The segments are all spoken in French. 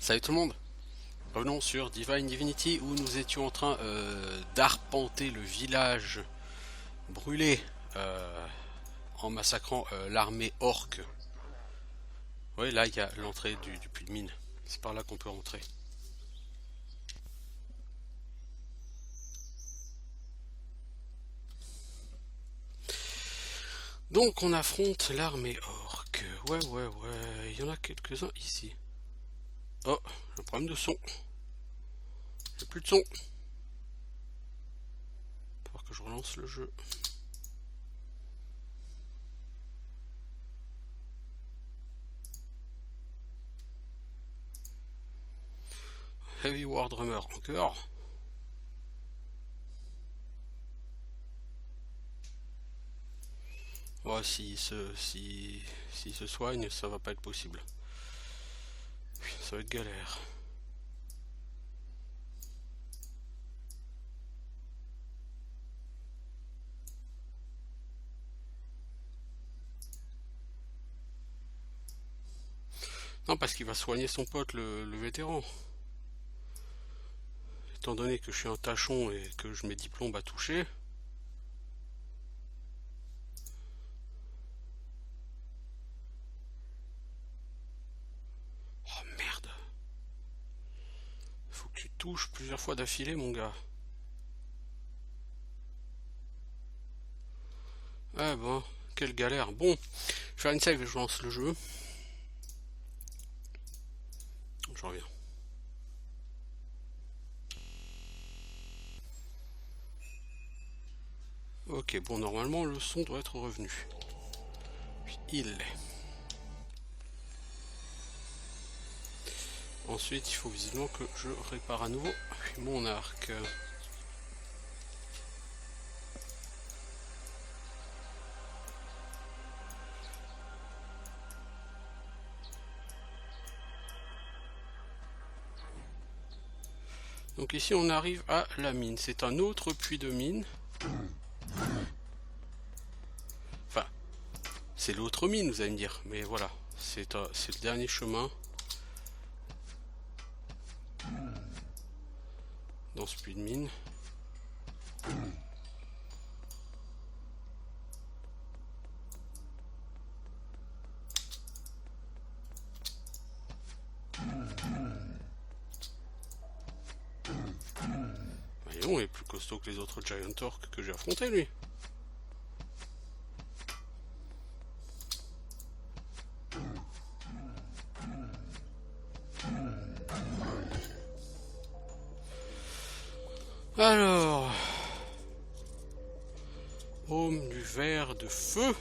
Salut tout le monde, revenons sur Divine Divinity où nous étions en train d'arpenter le village brûlé en massacrant l'armée orque. Oui, là il y a l'entrée du puits de mine, c'est par là qu'on peut rentrer. Donc on affronte l'armée orque. Ouais, il y en a quelques-uns ici. Oh, j'ai un problème de son. J'ai plus de son. Faut voir que je relance le jeu. Heavy War Drummer encore. Ouais, s'il se soigne, ça va pas être possible. Ça va être galère. Non, parce qu'il va soigner son pote, le vétéran. Étant donné que je suis un tachon et que je mets 10 plombes à toucher. Oh merde. Faut que tu touches plusieurs fois d'affilée, mon gars. Ah bon, quelle galère. Bon, je vais faire une save et je lance le jeu. Je reviens. Ok, bon, normalement le son doit être revenu. Il l'est. Ensuite, il faut visiblement que je répare à nouveau mon arc. Donc ici on arrive à la mine. C'est un autre puits de mine. Enfin, c'est l'autre mine, vous allez me dire. Mais voilà, c'est le dernier chemin dans ce puits de mine. Voyons, il est plus costaud que les autres Giant Orcs que j'ai affrontés, lui. Alors, Homme du ver de feu.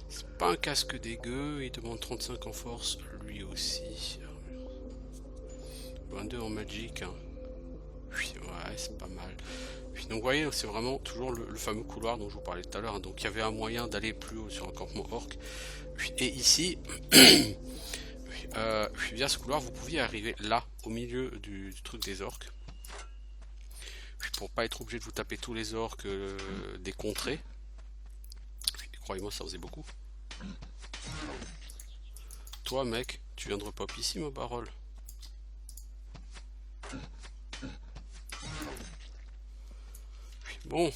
C'est pas un casque dégueu, il demande 35 en force, lui aussi. 22 en magic. Hein. Oui, ouais, c'est pas mal. Puis, donc vous voyez, c'est vraiment toujours le fameux couloir dont je vous parlais tout à l'heure. Hein. Donc il y avait un moyen d'aller plus haut sur un campement orc. Et ici, via ce couloir, vous pouviez arriver là, au milieu du truc des orques. Pour pas être obligé de vous taper tous les orques des contrées. Croyez-moi, ça faisait beaucoup. Toi, mec, tu viens de repop ici, ma parole. Bon.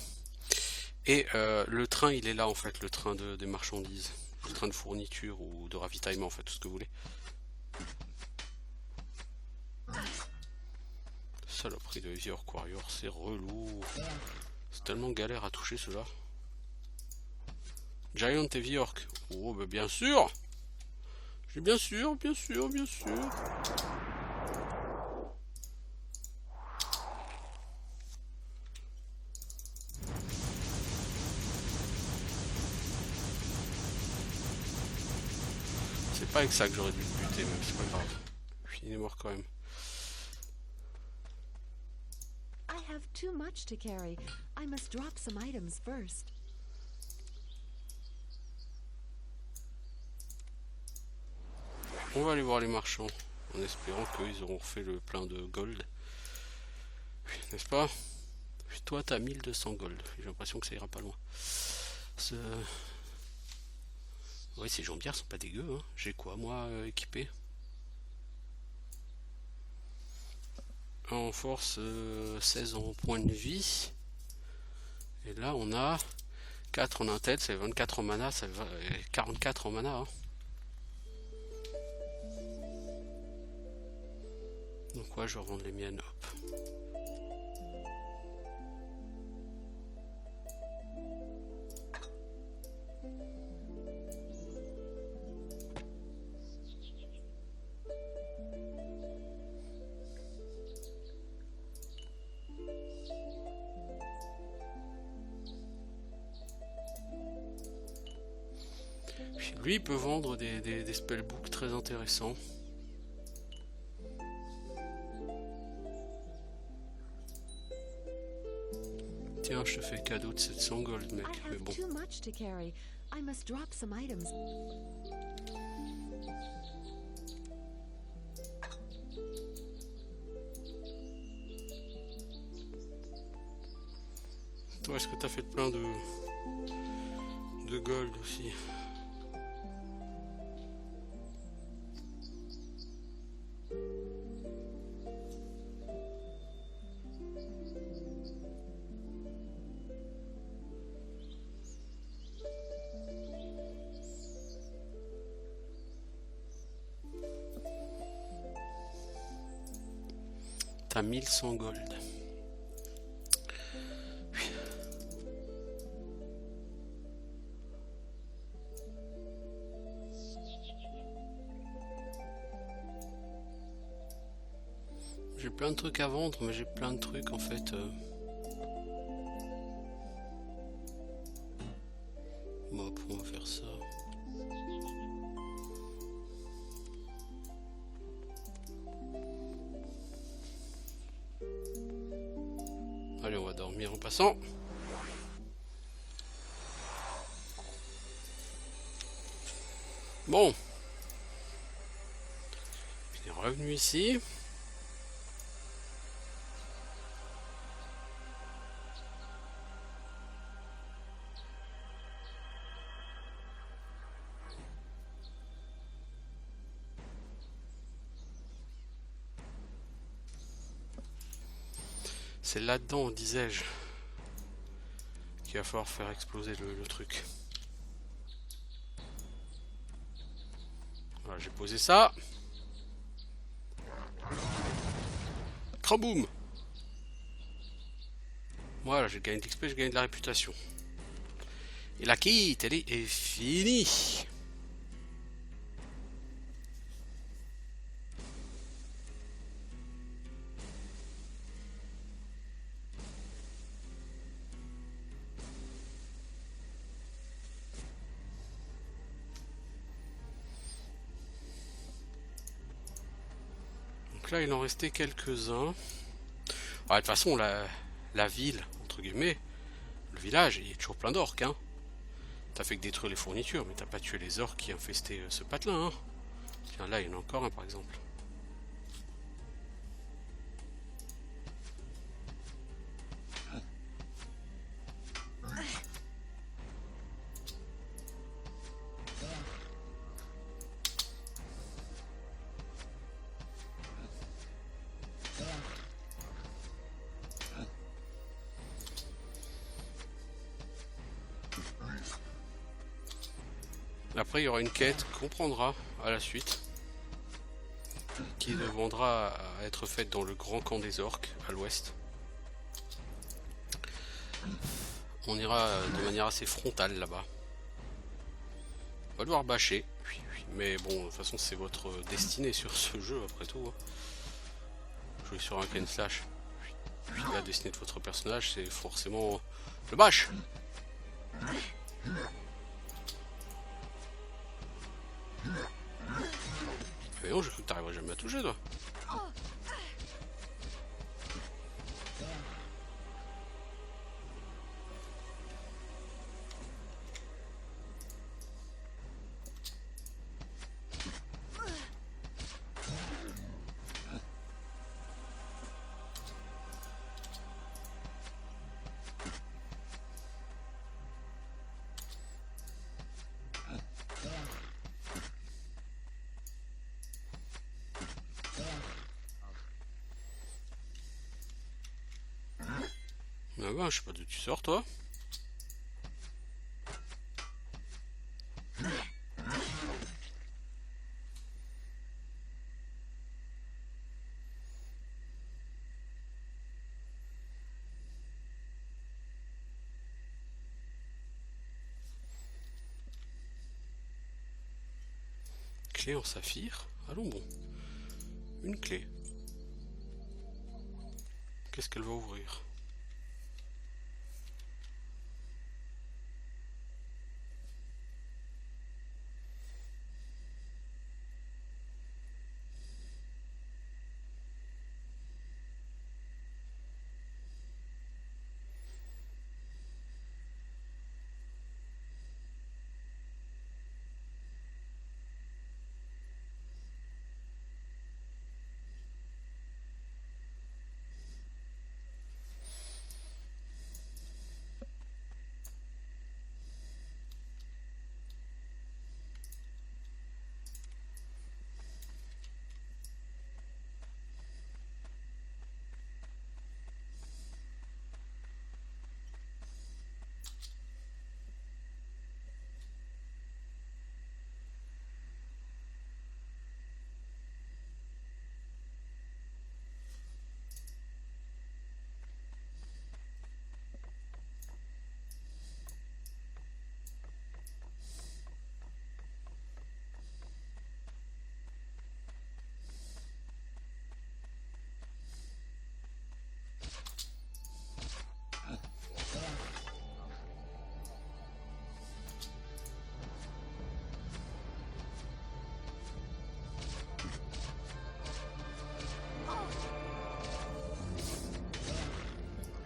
Et le train, il est là, en fait, le train des marchandises. Le train de fourniture ou de ravitaillement, en fait, tout ce que vous voulez. Saloperie de Heavy Orc Warrior, c'est relou. C'est tellement galère à toucher cela. Giant Heavy Orc. Oh, bah bien sûr. J'ai bien sûr. C'est pas avec ça que j'aurais dû le buter, mais c'est pas grave. Il est mort quand même. I have too much to carry. I must drop some items first. On va aller voir les marchands, en espérant qu'ils auront fait le plein de gold. N'est-ce pas? Toi, t'as 1200 gold. J'ai l'impression que ça ira pas loin. Ouais, ces jambières sont pas dégueu, hein. J'ai quoi, moi, équipé? En force, 16 en point de vie. Et là, on a 4 en intel, ça fait 24 en mana, ça fait 44 en mana. Hein. Donc, ouais, je vais revendre les miennes. Hop. Lui, il peut vendre des spellbooks très intéressants. Tiens, je te fais cadeau de 700 gold, mec. I Mais have bon. too much to carry. I must drop some items. Toi, est-ce que t'as fait plein de gold aussi? T'as 1100 gold. J'ai plein de trucs à vendre, mais j'ai plein de trucs en fait. Bon, on va faire ça. Allez, on va dormir en passant. Bon. On est revenu ici. C'est là-dedans, disais-je, qu'il va falloir faire exploser le truc. Voilà, j'ai posé ça. Craboum. Voilà, j'ai gagné de l'XP, j'ai gagné de la réputation. Et la quête, elle est finie. Donc là, il en restait quelques-uns. De toute façon, la ville, entre guillemets, le village, il y a toujours plein d'orques. Hein. T'as fait que détruire les fournitures, mais t'as pas tué les orques qui infestaient ce patelin. Hein. Tiens, là, il y en a encore un, par exemple. Après, il y aura une quête qu'on prendra à la suite, qui devra à être faite dans le grand camp des orques, à l'ouest. On ira de manière assez frontale là-bas. On va devoir bâcher, mais bon, de toute façon, c'est votre destinée sur ce jeu, après tout. Hein. Jouer sur un Ken Slash. La destinée de votre personnage, c'est forcément le bâche. Mais non, j'ai cru que t'arriverais jamais à toucher, toi. ben, je sais pas d'où tu sors, toi. Clé en saphir. Allons bon. Une clé. Qu'est-ce qu'elle va ouvrir?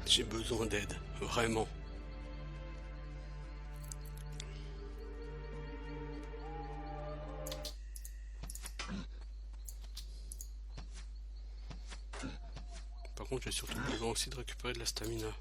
J'ai besoin d'aide, vraiment. Par contre, j'ai surtout besoin aussi de récupérer de la stamina.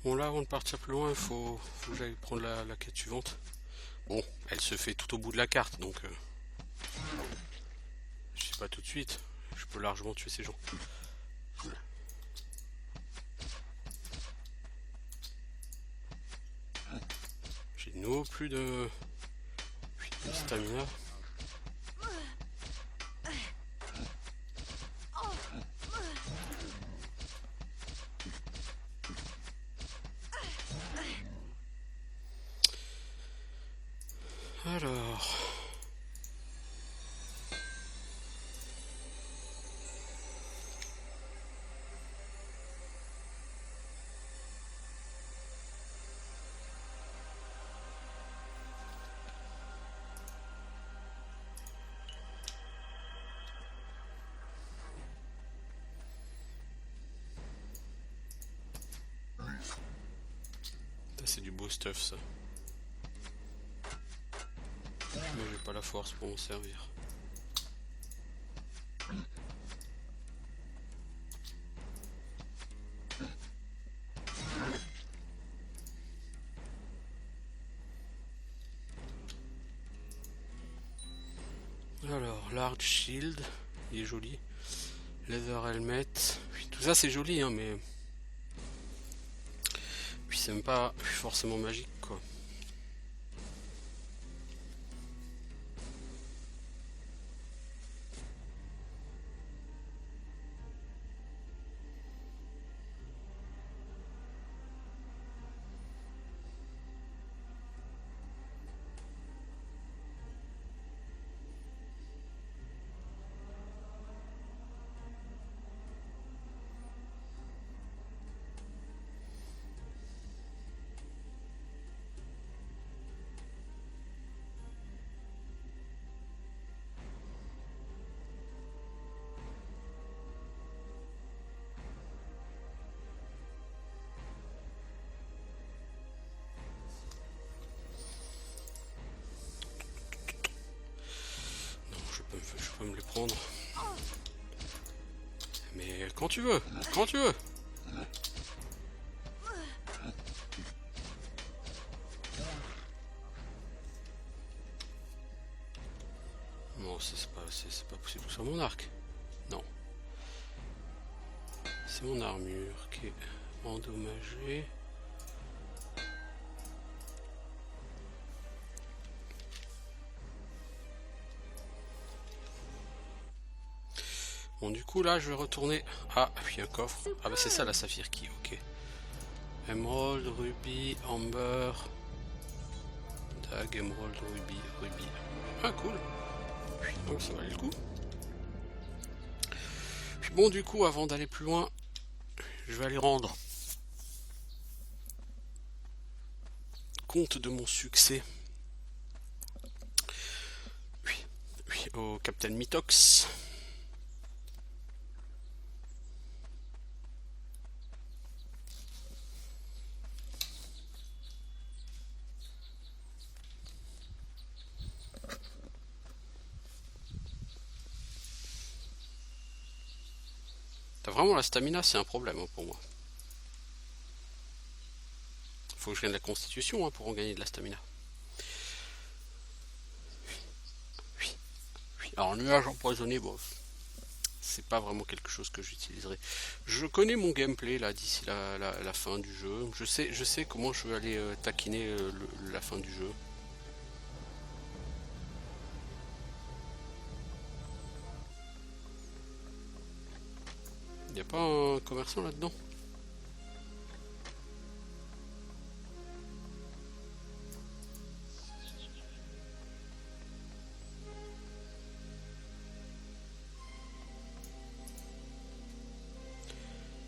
Bon là, avant de partir plus loin, il faut que j'aille prendre la quête suivante. Bon, elle se fait tout au bout de la carte, donc je sais pas tout de suite. Je peux largement tuer ces gens. J'ai de nouveau plus de stamina. Alors... c'est du beau stuff ça. Mais j'ai pas la force pour m'en servir. Alors, large shield, il est joli. Leather helmet, puis tout ça c'est joli hein, mais puis c'est même pas forcément magique quoi. Je peux me les prendre. Mais quand tu veux, quand tu veux. Non, c'est pas possible que ce soit mon arc. Non. C'est mon armure qui est endommagée. Bon du coup là je vais retourner. Ah puis un coffre. Ah bah c'est ça la saphir key, ok. Emerald, rubis, amber. Dag, emerald, rubis. Ah cool. Donc ça valait le coup. Puis bon du coup avant d'aller plus loin, je vais aller rendre compte de mon succès. Oui, au Captain Mitox. T'as vraiment la stamina, c'est un problème hein, pour moi. Faut que je gagne la constitution hein, pour en gagner de la stamina. Oui. Alors nuage empoisonné, bon, c'est pas vraiment quelque chose que j'utiliserai. Je connais mon gameplay là d'ici la fin du jeu. Je sais comment je vais aller taquiner la fin du jeu. Y a pas un commerçant là-dedans?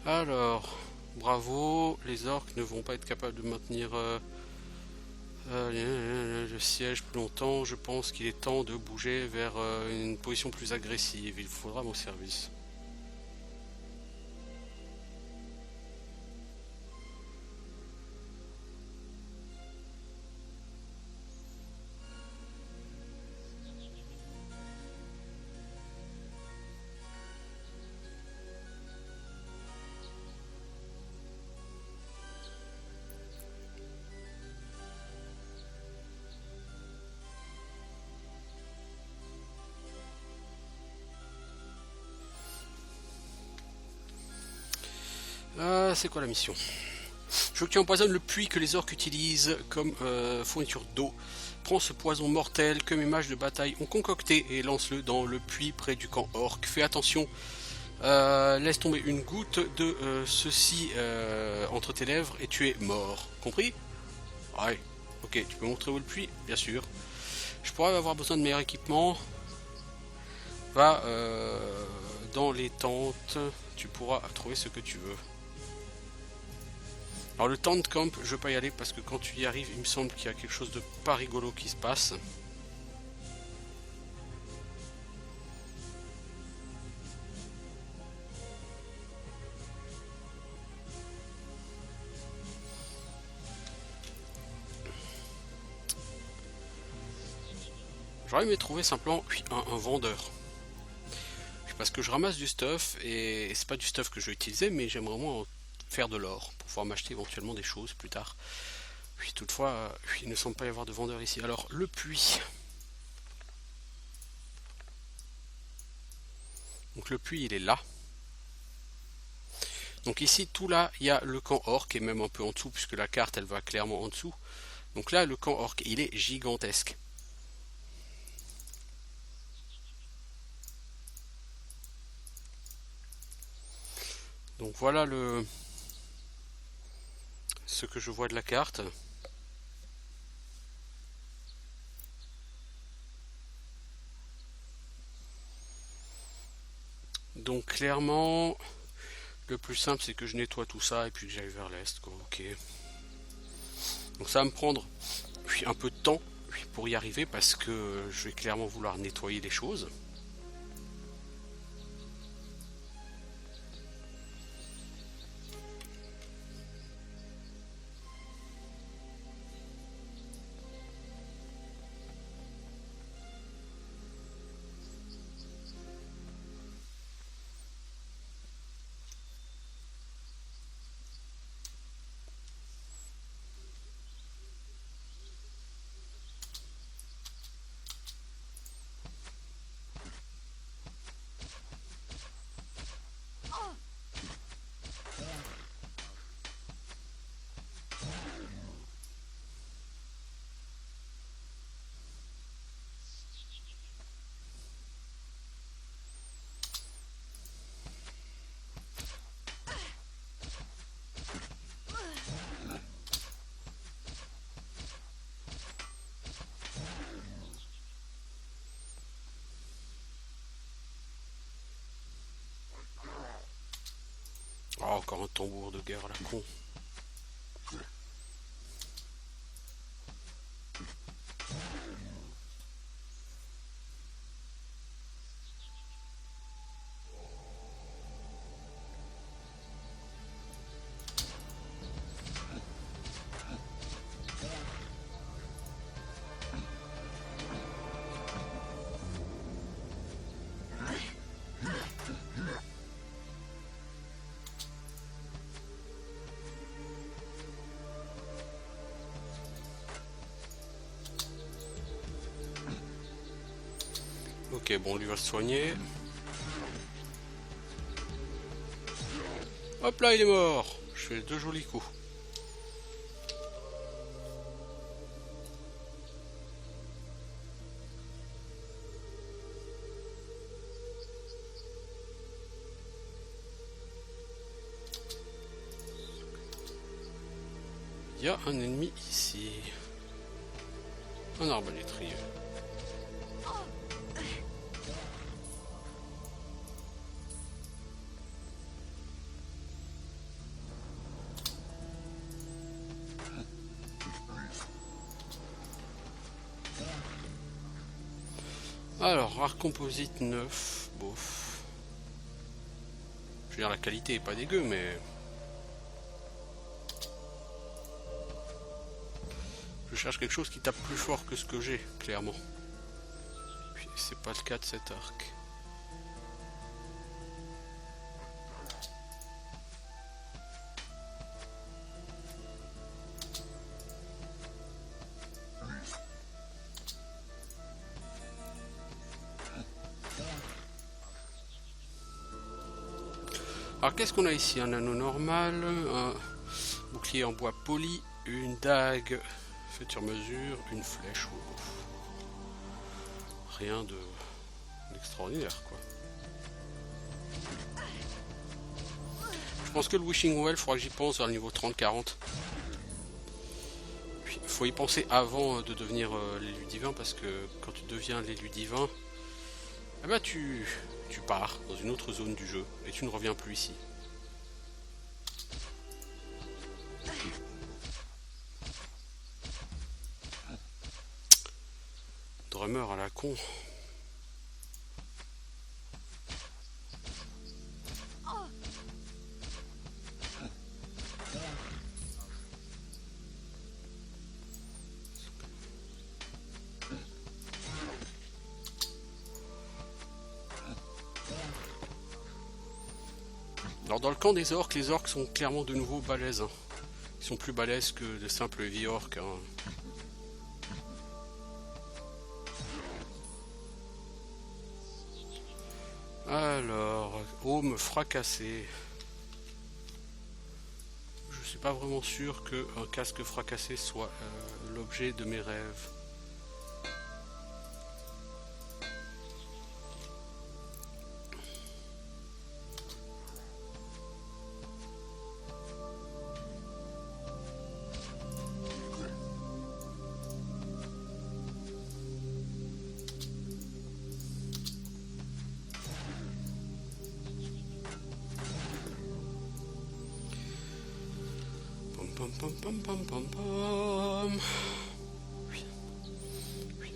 Alors, bravo, les orques ne vont pas être capables de maintenir le siège plus longtemps. Je pense qu'il est temps de bouger vers une position plus agressive. Il faudra mon service. C'est quoi la mission? Je veux que tu empoisonnes le puits que les orques utilisent comme fourniture d'eau. Prends ce poison mortel que mes mages de bataille ont concocté et lance-le dans le puits près du camp orc. Fais attention, laisse tomber une goutte de ceci entre tes lèvres et tu es mort. Compris? Ouais. Ok, tu peux montrer où est le puits? Bien sûr. Je pourrais avoir besoin de meilleur équipement. Va dans les tentes, tu pourras trouver ce que tu veux. Alors le tent camp, je veux pas y aller parce que quand tu y arrives, il me semble qu'il y a quelque chose de pas rigolo qui se passe. J'aurais aimé trouver simplement un vendeur. Parce que je ramasse du stuff et c'est pas du stuff que je vais utiliser, mais j'aimerais vraiment faire de l'or pour pouvoir m'acheter éventuellement des choses plus tard. Puis toutefois, il ne semble pas y avoir de vendeur ici. Alors le puits. Donc le puits il est là. Donc ici tout là il y a le camp orc et même un peu en dessous puisque la carte elle va clairement en dessous. Donc là le camp orc il est gigantesque. Donc voilà ce que je vois de la carte. Donc clairement, le plus simple c'est que je nettoie tout ça et puis que j'aille vers l'est. Ok. Donc ça va me prendre un peu de temps pour y arriver parce que je vais clairement vouloir nettoyer les choses. Oh, encore un tambour de guerre à la con. Ok, bon, lui va se soigner. Hop là, il est mort. Je fais 2 jolis coups. Il y a un ennemi ici. Un arbalétrier. Alors, rare composite 9, bof. Je veux dire, la qualité est pas dégueu, mais... Je cherche quelque chose qui tape plus fort que ce que j'ai, clairement. Puis c'est pas le cas de cet arc. Alors qu'est-ce qu'on a ici? Un anneau normal, un bouclier en bois poli, une dague faite sur mesure, une flèche. Rien d'extraordinaire quoi. Je pense que le Wishing Well, il faudra que j'y pense vers le niveau 30-40. Il faut y penser avant de devenir l'élu divin parce que quand tu deviens l'élu divin, eh ben tu pars dans une autre zone du jeu et tu ne reviens plus ici. Drummer à la con. Alors dans le camp des orques, les orques sont clairement de nouveau balèzes. Hein. Ils sont plus balèzes que de simples vie orques. Hein. Alors, aume fracassé. Je suis pas vraiment sûr qu'un casque fracassé soit l'objet de mes rêves.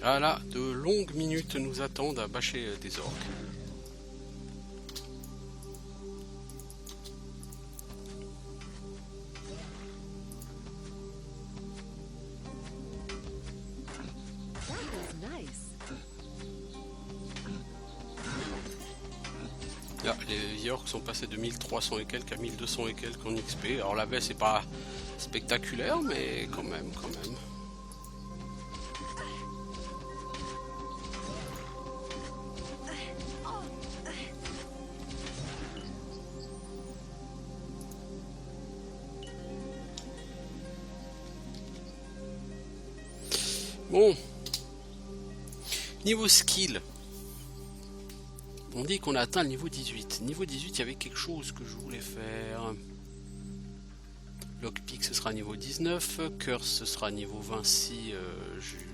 Ah là, de longues minutes nous attendent à bâcher des orques. That was nice. Là, les orques sont passés de 1300 et quelques à 1200 et quelques en XP. Alors la baisse n'est pas spectaculaire, mais quand même. Bon, niveau skill, on dit qu'on a atteint le niveau 18. Niveau 18, il y avait quelque chose que je voulais faire. Lockpick, ce sera niveau 19. Curse, ce sera niveau 20 si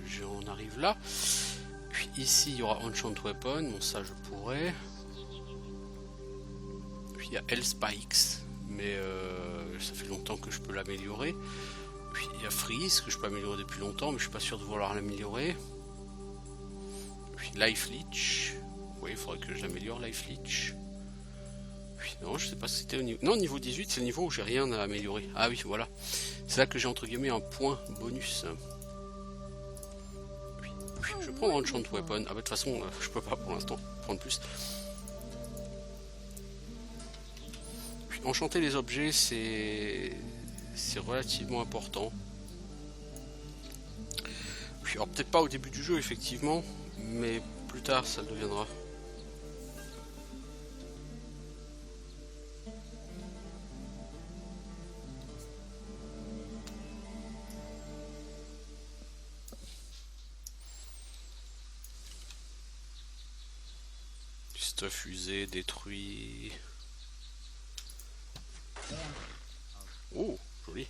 j'en arrive là. Puis ici, il y aura Enchant Weapon. Bon, ça, je pourrais. Puis il y a Hell Spikes, mais ça fait longtemps que je peux l'améliorer. Puis il y a Freeze, que je peux améliorer depuis longtemps, mais je suis pas sûr de vouloir l'améliorer. Puis Life Leech. Oui, il faudrait que je l'améliore, Life Leech. Puis non, je sais pas si c'était au niveau... Non, niveau 18, c'est le niveau où j'ai rien à améliorer. Ah oui, voilà. C'est là que j'ai entre guillemets un point bonus. Puis, je vais prendre Enchant Weapon. Ah bah de toute façon, je peux pas pour l'instant prendre plus. Puis enchanter les objets, c'est relativement important. Puis, alors peut-être pas au début du jeu effectivement, mais plus tard ça le deviendra. Stuff fusée, détruit. Oh, joli.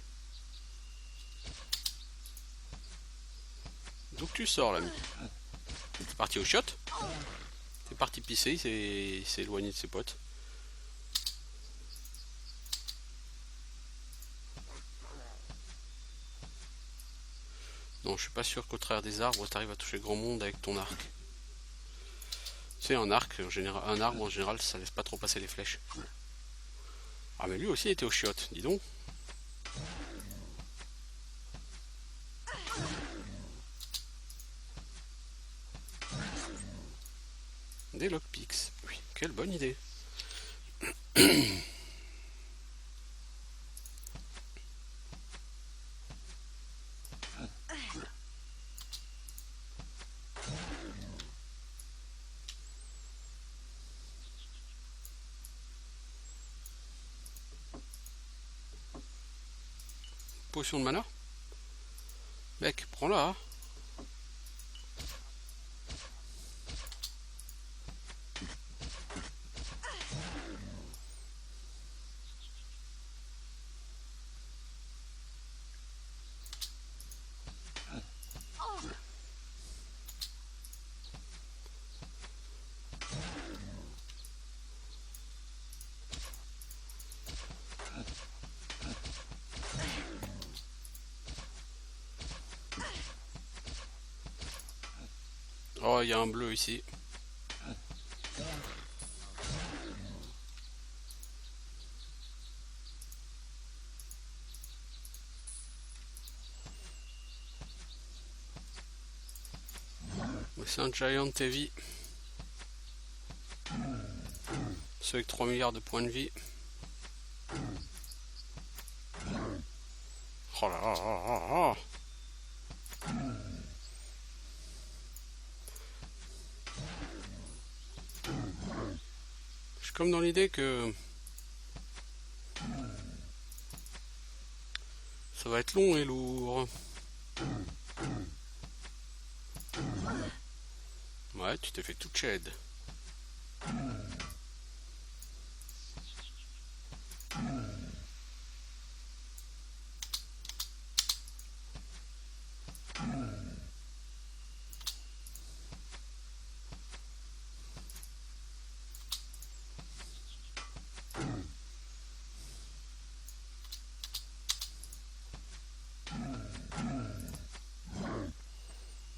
D'où tu sors l'ami? T'es parti au shot? T'es parti pisser, il s'est éloigné de ses potes. Non, je suis pas sûr qu'au travers des arbres, t'arrives à toucher grand monde avec ton arc. Tu sais, un arc, en général, un arbre en général, ça laisse pas trop passer les flèches. Ah mais lui aussi il était au chiottes, dis donc. Des lockpicks, oui, quelle bonne idée. Potion de mana? Mec, prends-la. Hein. Oh, il y a un bleu ici. C'est un Giant Heavy. Ceux avec 3 milliards de points de vie. Oh là là là là là. Je suis comme dans l'idée que ça va être long et lourd. Ouais, tu t'es fait toute shed.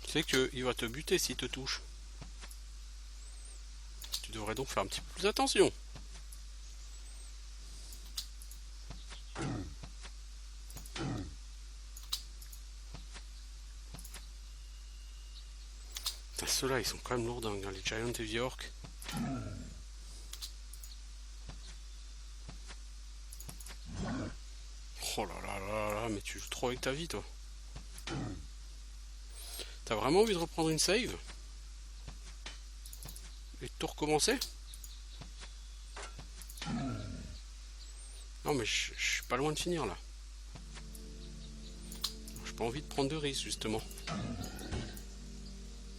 Tu sais qu'il va te buter s'il te touche. Tu devrais donc faire un petit peu plus attention. Ceux-là, ils sont quand même lourdingues, hein, les Giant Heavy Orc. Oh là là là là, mais tu joues trop avec ta vie, toi. T'as vraiment envie de reprendre une save? Et de tout recommencer? Non, mais je suis pas loin de finir, là. J'ai pas envie de prendre de risques, justement.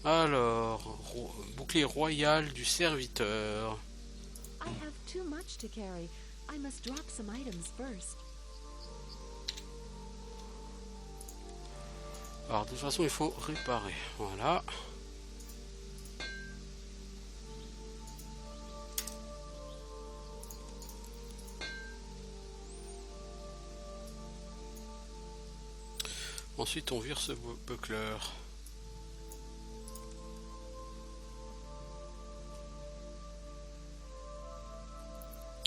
Alors, bouclier royal du serviteur. I have too much to carry. I must drop some items first. Alors, de toute façon, il faut réparer. Voilà. Ensuite, on vire ce buckler.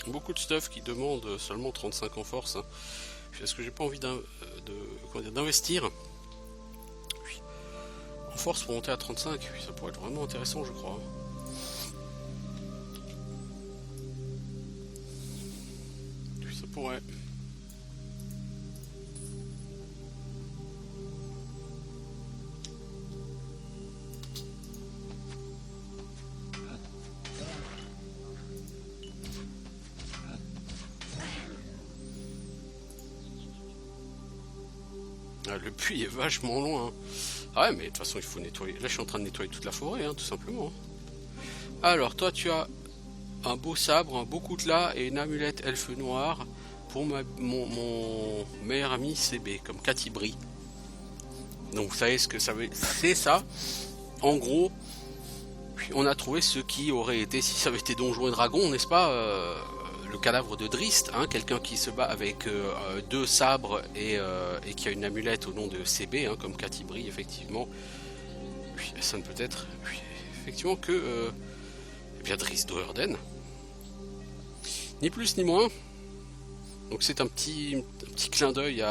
Beaucoup de stuff qui demande seulement 35 en force. Hein. Est-ce que j'ai pas envie d'investir en force pour monter à 35? Ça pourrait être vraiment intéressant, je crois. Ça pourrait. Le puits est vachement loin. Ah ouais, mais de toute façon, il faut nettoyer. Là, je suis en train de nettoyer toute la forêt, hein, tout simplement. Alors, toi, tu as un beau sabre, un beau coutelas et une amulette elfe noire pour mon meilleur ami CB, comme Catibri. Donc, vous savez ce que ça veut dire? C'est ça. En gros, on a trouvé ce qui aurait été, si ça avait été Donjons et Dragons, n'est-ce pas, le cadavre de Drist, hein, quelqu'un qui se bat avec 2 sabres et qui a une amulette au nom de CB, hein, comme Catibri, effectivement. Puis, ça ne peut être effectivement que bien Drist Doerden. Ni plus ni moins. Donc c'est un petit clin d'œil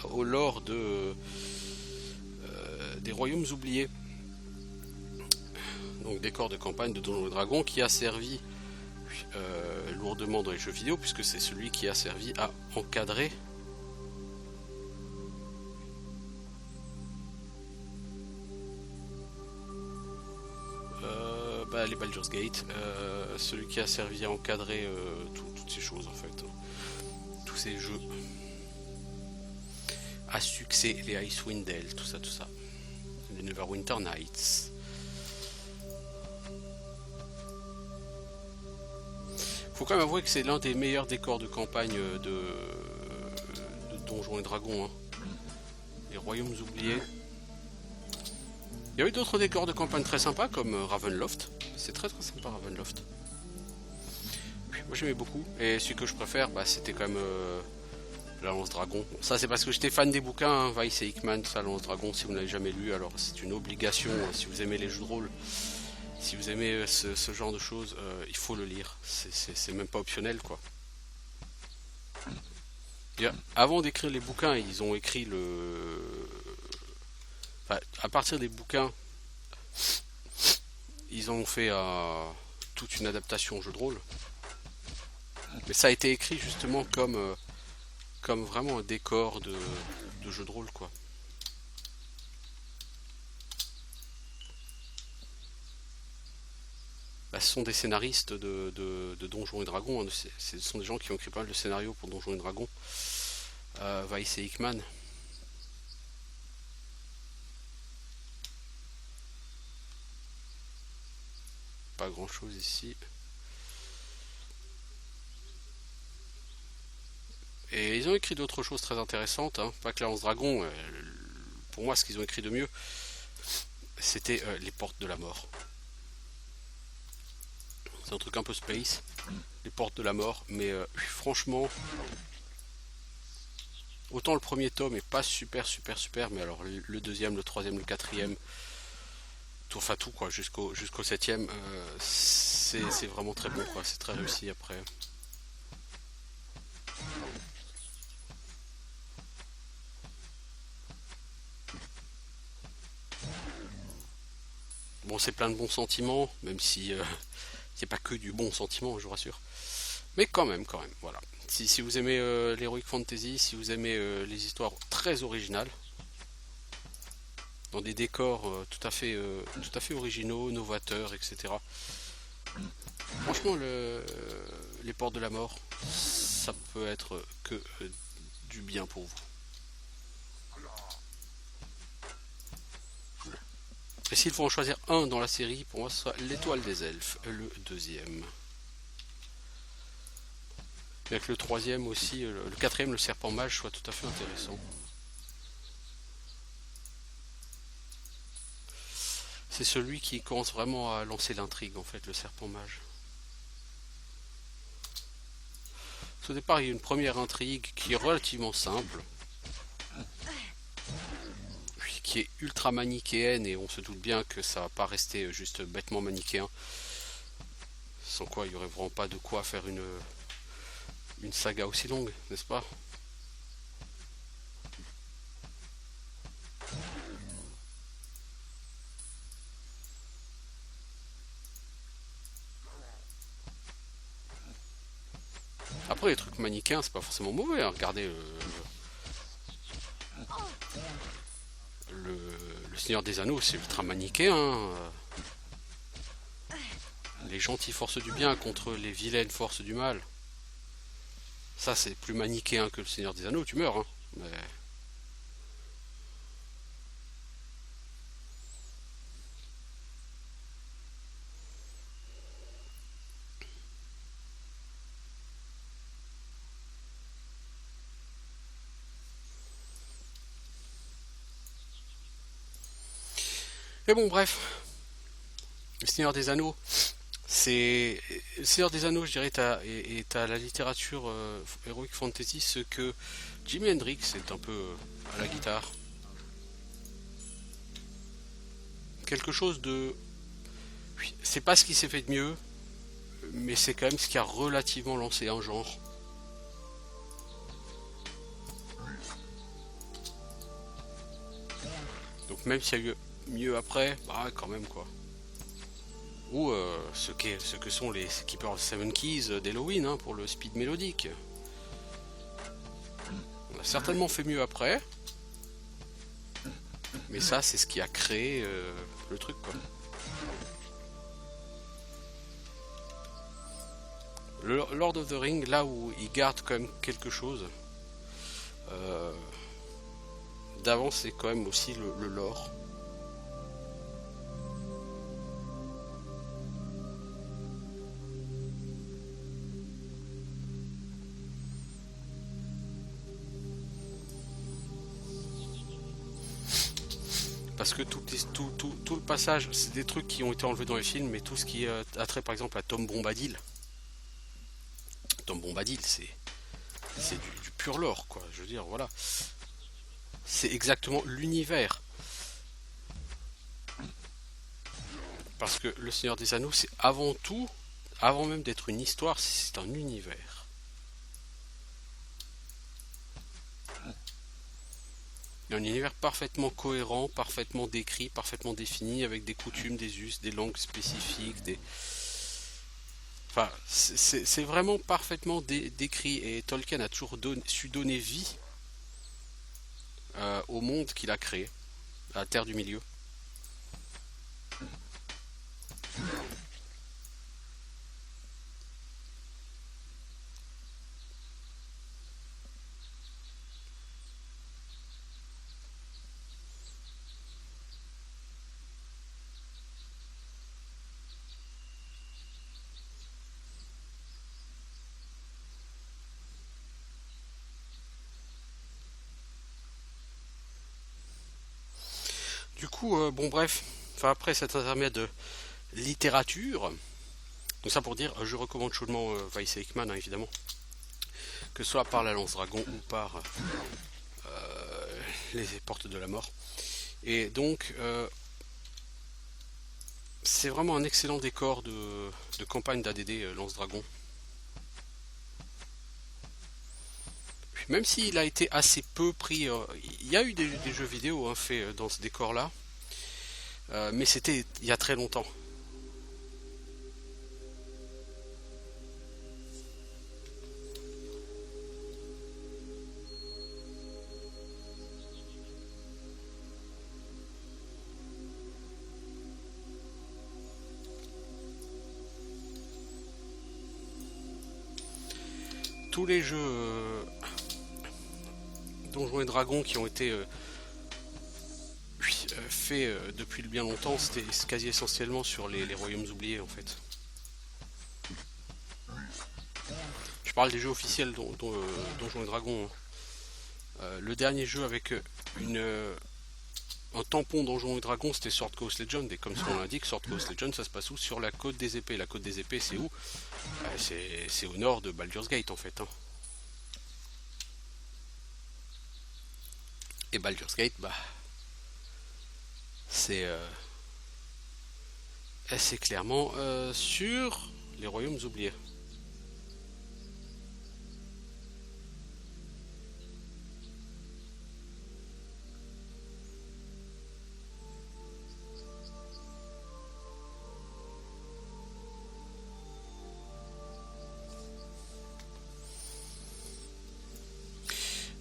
au lore des Royaumes oubliés. Donc décor de campagne de Donjons et Dragons qui a servi lourdement dans les jeux vidéo, puisque c'est celui qui a servi à encadrer les Baldur's Gate, celui qui a servi à encadrer toutes ces choses en fait, tous ces jeux à succès, les Icewind Dale, tout ça, les Neverwinter Nights. Faut quand même avouer que c'est l'un des meilleurs décors de campagne de Donjons et Dragons, hein. Les Royaumes oubliés. Il y avait d'autres décors de campagne très sympas comme Ravenloft. C'est très très sympa Ravenloft. Moi j'aimais beaucoup. Et celui que je préfère, c'était quand même la Lance Dragon. Ça c'est parce que j'étais fan des bouquins, hein, Weiss et Hickman, ça, Lance Dragon. Si vous ne l'avez jamais lu, alors c'est une obligation. Si vous aimez les jeux de rôle, si vous aimez ce genre de choses, il faut le lire. C'est même pas optionnel, quoi. Bien, avant d'écrire les bouquins, ils ont écrit à partir des bouquins, ils ont fait toute une adaptation au jeu de rôle. Mais ça a été écrit justement comme vraiment un décor de de jeu de rôle, quoi. Bah, ce sont des scénaristes de Donjons et Dragons, hein. Ce sont des gens qui ont écrit pas mal de scénarios pour Donjons et Dragons. Weiss et Hickman. Pas grand chose ici. Et ils ont écrit d'autres choses très intéressantes, hein. Pas que Lance Dragon. Pour moi, ce qu'ils ont écrit de mieux, c'était Les Portes de la Mort. C'est un truc un peu space, Les Portes de la Mort, mais franchement, autant le premier tome est pas super, mais alors le deuxième, le troisième, le quatrième, enfin tout quoi, jusqu'au septième, c'est vraiment très bon quoi, c'est très réussi après. Bon, c'est plein de bons sentiments, même si c'est pas que du bon sentiment, je vous rassure. Mais quand même, voilà. Si vous aimez l'heroic fantasy, si vous aimez les histoires très originales, dans des décors tout à fait originaux, novateurs, etc. Franchement, les Portes de la Mort, ça peut être que du bien pour vous. Et s'il faut en choisir un dans la série, pour moi, ce sera l'Étoile des Elfes, le deuxième. Et avec le troisième aussi, le quatrième, le Serpent Mage, soit tout à fait intéressant. C'est celui qui commence vraiment à lancer l'intrigue, en fait, le Serpent Mage. Au départ, il y a une première intrigue qui est relativement simple, qui est ultra manichéenne, et on se doute bien que ça va pas rester juste bêtement manichéen, sans quoi il n'y aurait vraiment pas de quoi faire une saga aussi longue, n'est-ce pas? Après, les trucs manichéens, c'est pas forcément mauvais, hein. Regardez le Seigneur des Anneaux, c'est ultra manichéen. Les gentils forces du bien contre les vilaines forces du mal. Ça, c'est plus manichéen que le Seigneur des Anneaux, tu meurs, hein. Mais... Mais bon, bref. Le Seigneur des Anneaux, c'est... Le Seigneur des Anneaux, je dirais, est à la littérature heroic fantasy ce que Jimi Hendrix est un peu à la guitare. Quelque chose de... C'est pas ce qui s'est fait de mieux, mais c'est quand même ce qui a relativement lancé un genre. Donc même s'il y a eu mieux après, bah quand même quoi. Ou ce que sont les Keepers of Seven Keys d'Halloween, hein, pour le speed mélodique. On a certainement fait mieux après, mais ça c'est ce qui a créé le truc quoi. Le Lord of the Ring, là où il garde quand même quelque chose d'avant, c'est quand même aussi le lore. Parce que tout le passage, c'est des trucs qui ont été enlevés dans les films, mais tout ce qui a trait par exemple à Tom Bombadil. Tom Bombadil, c'est du pur lore, quoi. Je veux dire, voilà. C'est exactement l'univers. Parce que le Seigneur des Anneaux, c'est avant tout, avant même d'être une histoire, c'est un univers. Un univers parfaitement cohérent, parfaitement décrit, parfaitement défini, avec des coutumes, des us, des langues spécifiques, des... Enfin, c'est vraiment parfaitement décrit, et Tolkien a toujours su donner vie au monde qu'il a créé, à la Terre du Milieu. Du coup, bon bref, enfin après cet intermède de littérature, donc ça pour dire, je recommande chaudement Vice Aikman, hein, évidemment, que ce soit par la Lance Dragon ou par les Portes de la Mort. Et donc, c'est vraiment un excellent décor de campagne d'ADD Lance Dragon. Même s'il a été assez peu pris, il y a eu des jeux vidéo hein, faits dans ce décor-là, mais c'était il y a très longtemps. Tous les jeux Donjons et Dragons qui ont été faits depuis bien longtemps, c'était quasi essentiellement sur les royaumes oubliés en fait. Je parle des jeux officiels Donjons et Dragons. Le dernier jeu avec un tampon Donjons et Dragons, c'était Sword Coast Legend, et comme son nom l'indique, Sword Coast Legend, ça se passe où? Sur la côte des épées. La côte des épées, c'est où? C'est au nord de Baldur's Gate en fait. Hein. Et Baldur's Gate, bah, c'est clairement sur les royaumes oubliés.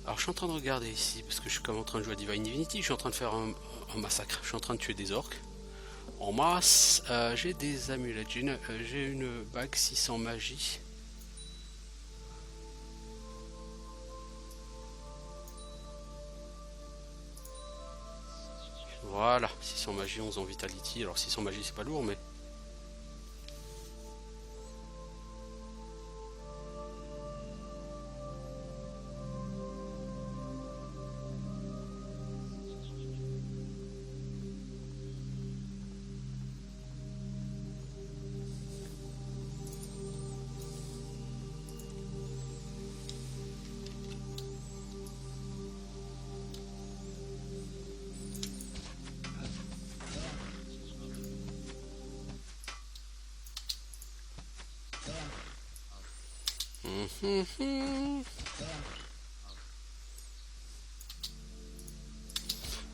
Alors je suis en train de regarder ici, parce que je suis comme en train de jouer à Divine Divinity, je suis en train de faire un massacre, je suis en train de tuer des orques. En masse, j'ai des amulettes, j'ai une bague 600 magie. Voilà, 600 magie, 11 en vitality, alors 600 magie c'est pas lourd mais...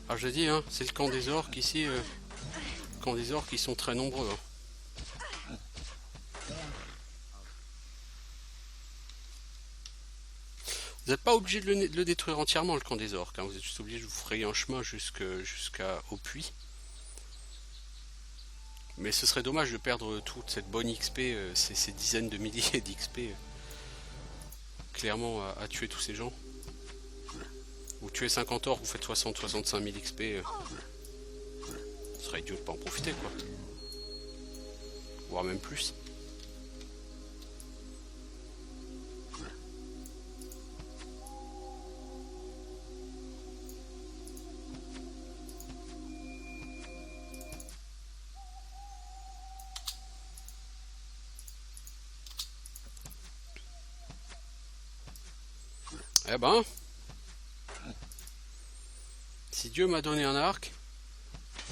Alors je dis, hein, c'est le camp des orques ici, camp des orques qui sont très nombreux. Hein. Vous n'êtes pas obligé de le détruire entièrement le camp des orques, hein. Vous êtes juste obligé de vous frayer un chemin jusqu'au puits. Mais ce serait dommage de perdre toute cette bonne XP, ces dizaines de milliers d'XP, clairement à tuer tous ces gens. Vous tuez 50 orques, vous faites 60-65 000 XP. Ce serait idiot de pas en profiter quoi. Voire même plus. Eh ben, si Dieu m'a donné un arc,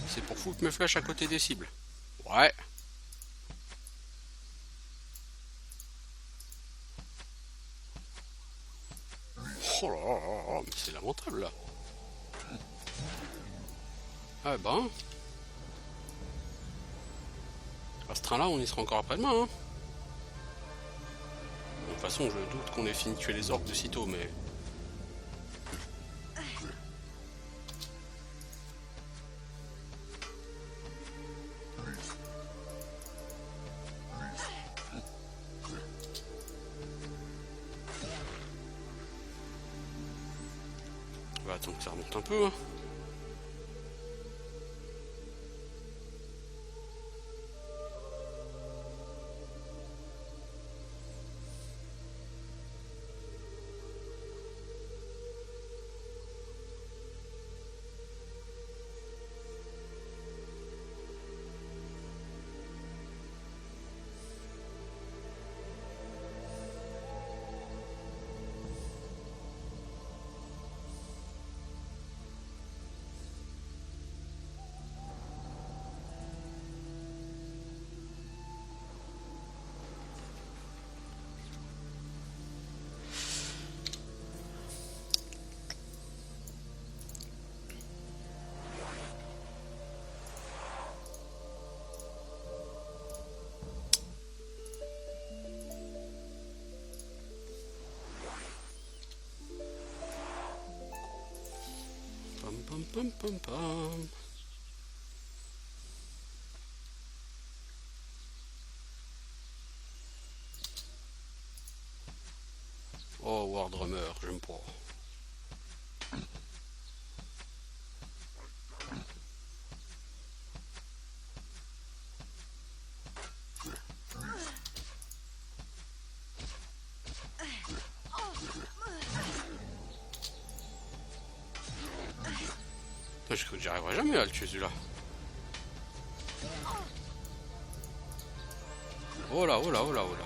c'est pour foutre mes flèches à côté des cibles. Ouais. Oh là là, mais c'est lamentable là. Eh ben, à ce train-là, on y sera encore après-demain. Hein. De toute façon, je doute qu'on ait fini de tuer les orques de sitôt, mais... va attendre que ça remonte un peu. Hein. Pam pam pam pam pam. Oh, War Drummer, j'aime pas. Je crois que j'y arriverai jamais à le tuer celui-là. Oh là, oh là, oh là, oh là.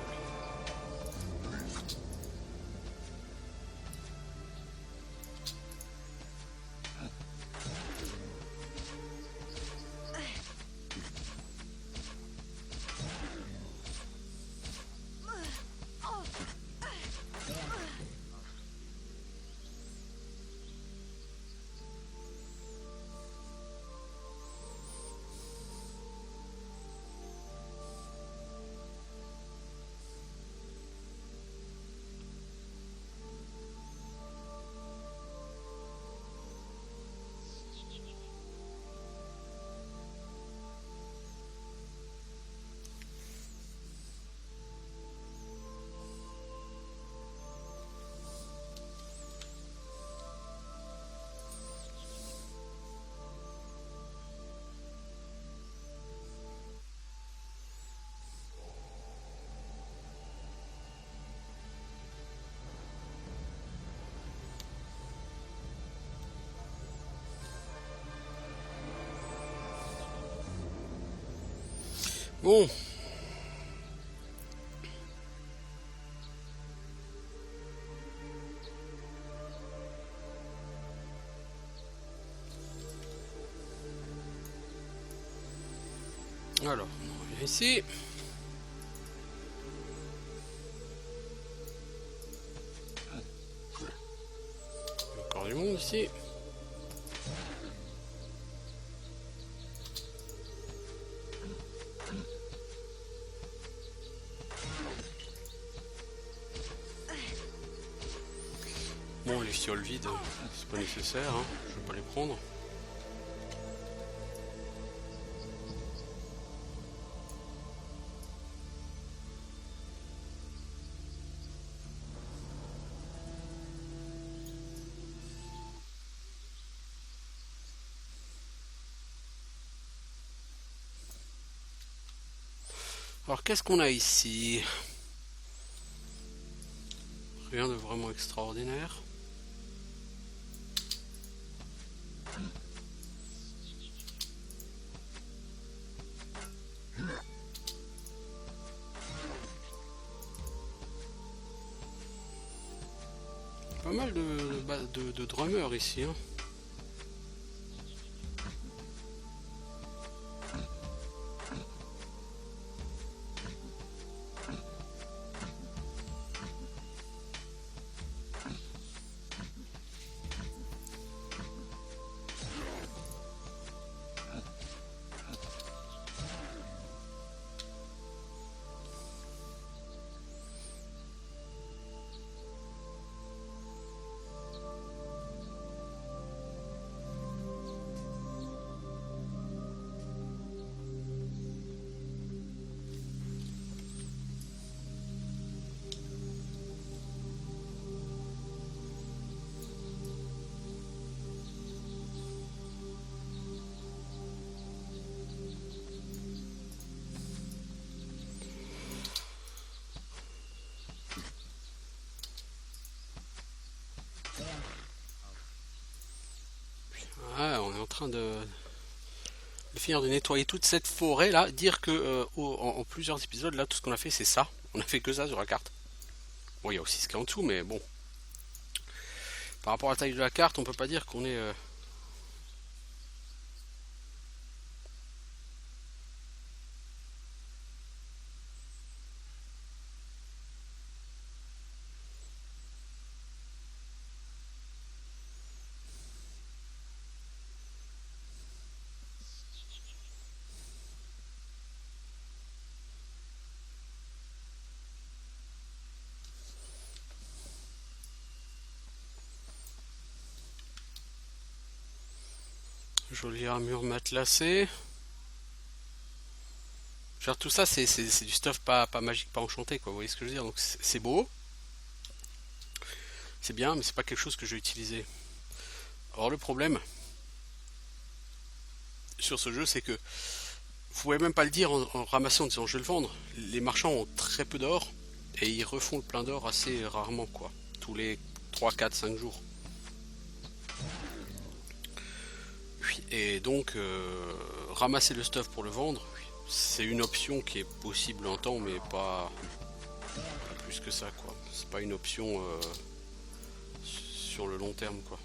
Bon. Alors, on revient ici. Encore du monde ici. Bon, les fioles vides, c'est pas nécessaire, hein. Je vais pas les prendre. Alors, qu'est-ce qu'on a ici? Rien de vraiment extraordinaire. Pas mal de drummers ici. Hein. train de finir de nettoyer toute cette forêt là, dire que en plusieurs épisodes là, tout ce qu'on a fait c'est ça. On a fait que ça sur la carte. Bon, il y a aussi ce qu'il y a en dessous, mais bon. Par rapport à la taille de la carte, on peut pas dire qu'on est... Jolie armure matelassée. Genre tout ça c'est du stuff pas magique, pas enchanté quoi, vous voyez ce que je veux dire. Donc c'est beau, c'est bien, mais c'est pas quelque chose que je vais utiliser. Alors le problème sur ce jeu c'est que vous pouvez même pas le dire en ramassant en disant je vais le vendre. Les marchands ont très peu d'or et ils refont le plein d'or assez rarement quoi. Tous les 3, 4, 5 jours. Et donc ramasser le stuff pour le vendre, c'est une option qui est possible en temps mais pas plus que ça quoi. C'est pas une option sur le long terme quoi.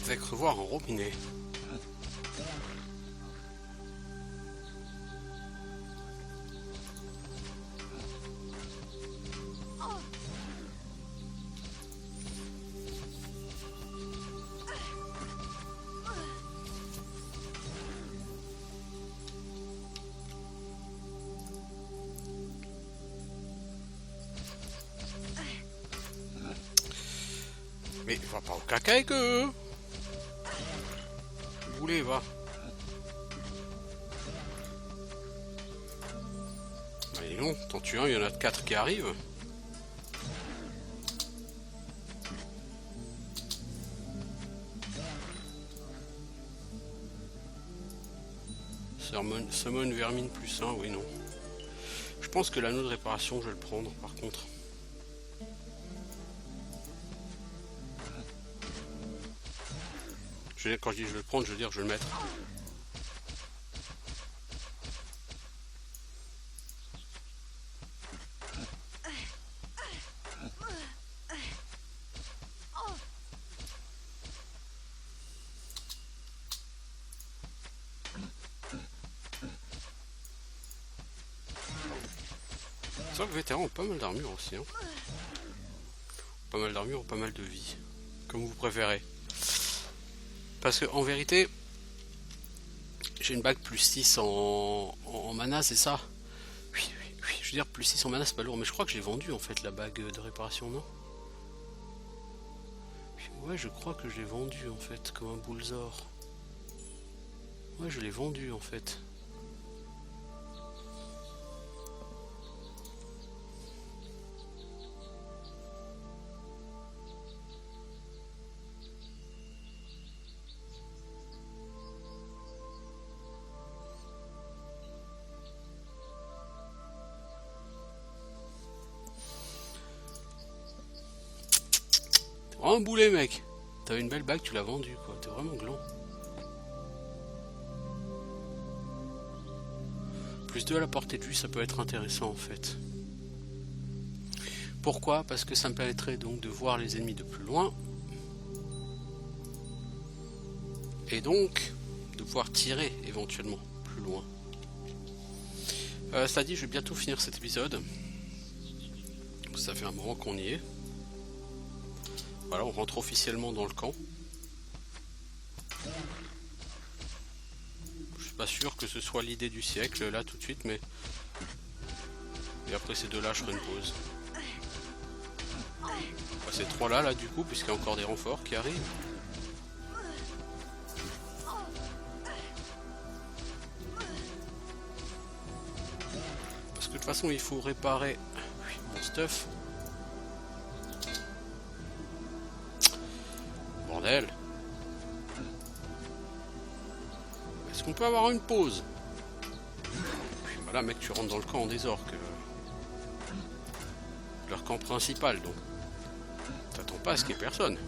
Avec revoir en robinet. Mais va pas au caca avec eux. Boulet, va. Allez non, t'en tues un, il y en a 4 qui arrivent. Summon vermine plus 1, oui non. Je pense que l'anneau de réparation, je vais le prendre par contre. Quand je dis je vais le prendre, je veux dire je vais le mettre. C'est vrai que les vétérans ont pas mal d'armure aussi. Hein. Pas mal d'armure, pas mal de vie. Comme vous préférez. Parce que en vérité, j'ai une bague plus 6 en mana, c'est ça? Oui, oui, oui, je veux dire plus 6 en mana c'est pas lourd, mais je crois que j'ai vendu en fait la bague de réparation, non? Ouais, je crois que je l'ai vendu en fait, comme un boulzor. Ouais, je l'ai vendu en fait. Oh, un boulet, mec. T'avais une belle bague, tu l'as vendue, quoi. T'es vraiment gland. Plus 2 à la portée de vue, ça peut être intéressant, en fait. Pourquoi? Parce que ça me permettrait donc de voir les ennemis de plus loin. Et donc, de pouvoir tirer, éventuellement, plus loin. Ça dit, je vais bientôt finir cet épisode. Ça fait un moment qu'on y est. Voilà, on rentre officiellement dans le camp. Je suis pas sûr que ce soit l'idée du siècle là tout de suite, mais... Et après ces deux là, je ferai une pause. Enfin, ces trois là, du coup, puisqu'il y a encore des renforts qui arrivent. Parce que de toute façon, il faut réparer mon stuff. Bordel. Est-ce qu'on peut avoir une pause? Voilà, mec, tu rentres dans le camp des orques. Leur camp principal, donc. T'attends pas à ce qu'il y ait personne.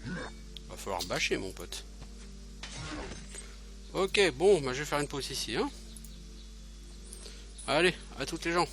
Va falloir bâcher, mon pote. Ok, bon, bah, je vais faire une pause ici, hein. Allez, à toutes les gens.